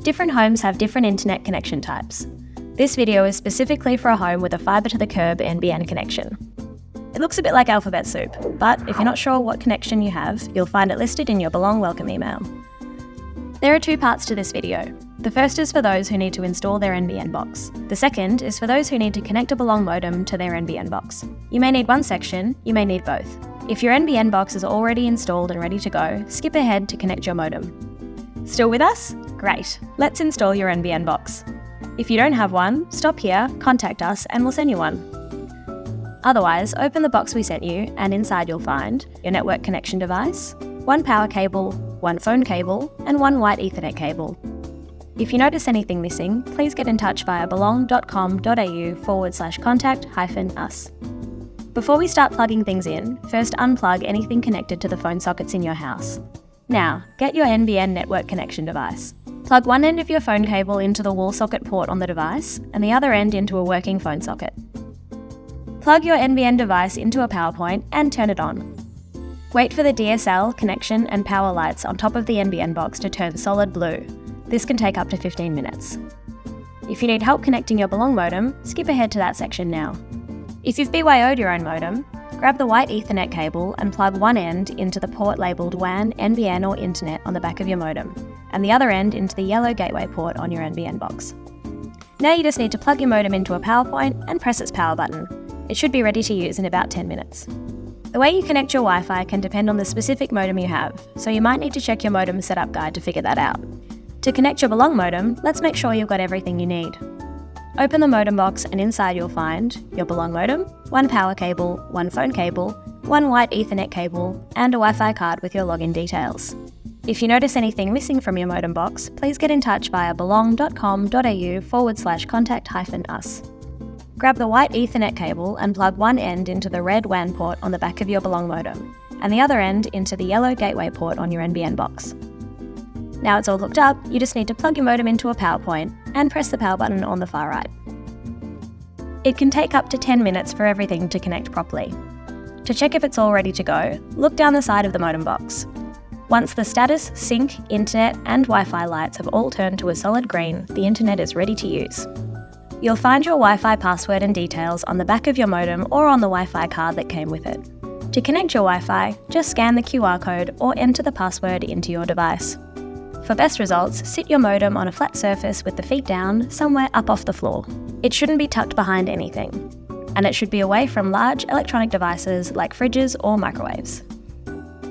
Different homes have different internet connection types. This video is specifically for a home with a fibre to the curb NBN connection. It looks a bit like alphabet soup, but if you're not sure what connection you have, you'll find it listed in your Belong welcome email. There are two parts to this video. The first is for those who need to install their NBN box. The second is for those who need to connect a Belong modem to their NBN box. You may need one section, you may need both. If your NBN box is already installed and ready to go, skip ahead to connect your modem. Still with us? Great. Let's install your NBN box. If you don't have one, stop here, contact us, and we'll send you one. Otherwise, open the box we sent you, and inside you'll find your network connection device, one power cable, one phone cable, and one white Ethernet cable. If you notice anything missing, please get in touch via belong.com.au/contact-us. Before we start plugging things in, first unplug anything connected to the phone sockets in your house. Now, get your NBN network connection device. Plug one end of your phone cable into the wall socket port on the device, and the other end into a working phone socket. Plug your NBN device into a power point and turn it on. Wait for the DSL, connection, and power lights on top of the NBN box to turn solid blue. This can take up to 15 minutes. If you need help connecting your Belong modem, skip ahead to that section now. If you've BYO'd your own modem, grab the white Ethernet cable and plug one end into the port labelled WAN, NBN or Internet on the back of your modem, and the other end into the yellow gateway port on your NBN box. Now you just need to plug your modem into a power point and press its power button. It should be ready to use in about 10 minutes. The way you connect your Wi-Fi can depend on the specific modem you have, so you might need to check your modem setup guide to figure that out. To connect your Belong modem, let's make sure you've got everything you need. Open the modem box and inside you'll find your Belong modem, one power cable, one phone cable, one white Ethernet cable, and a Wi-Fi card with your login details. If you notice anything missing from your modem box, please get in touch via belong.com.au/contact-us. Grab the white Ethernet cable and plug one end into the red WAN port on the back of your Belong modem, and the other end into the yellow gateway port on your NBN box. Now it's all hooked up, you just need to plug your modem into a power point and press the power button on the far right. It can take up to 10 minutes for everything to connect properly. To check if it's all ready to go, look down the side of the modem box. Once the status, sync, internet and Wi-Fi lights have all turned to a solid green, the internet is ready to use. You'll find your Wi-Fi password and details on the back of your modem or on the Wi-Fi card that came with it. To connect your Wi-Fi, just scan the QR code or enter the password into your device. For best results, sit your modem on a flat surface with the feet down, somewhere up off the floor. It shouldn't be tucked behind anything. And it should be away from large electronic devices like fridges or microwaves.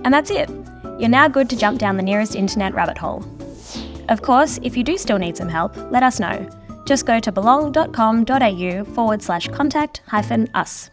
And that's it. You're now good to jump down the nearest internet rabbit hole. Of course, if you do still need some help, let us know. Just go to belong.com.au/contact-us.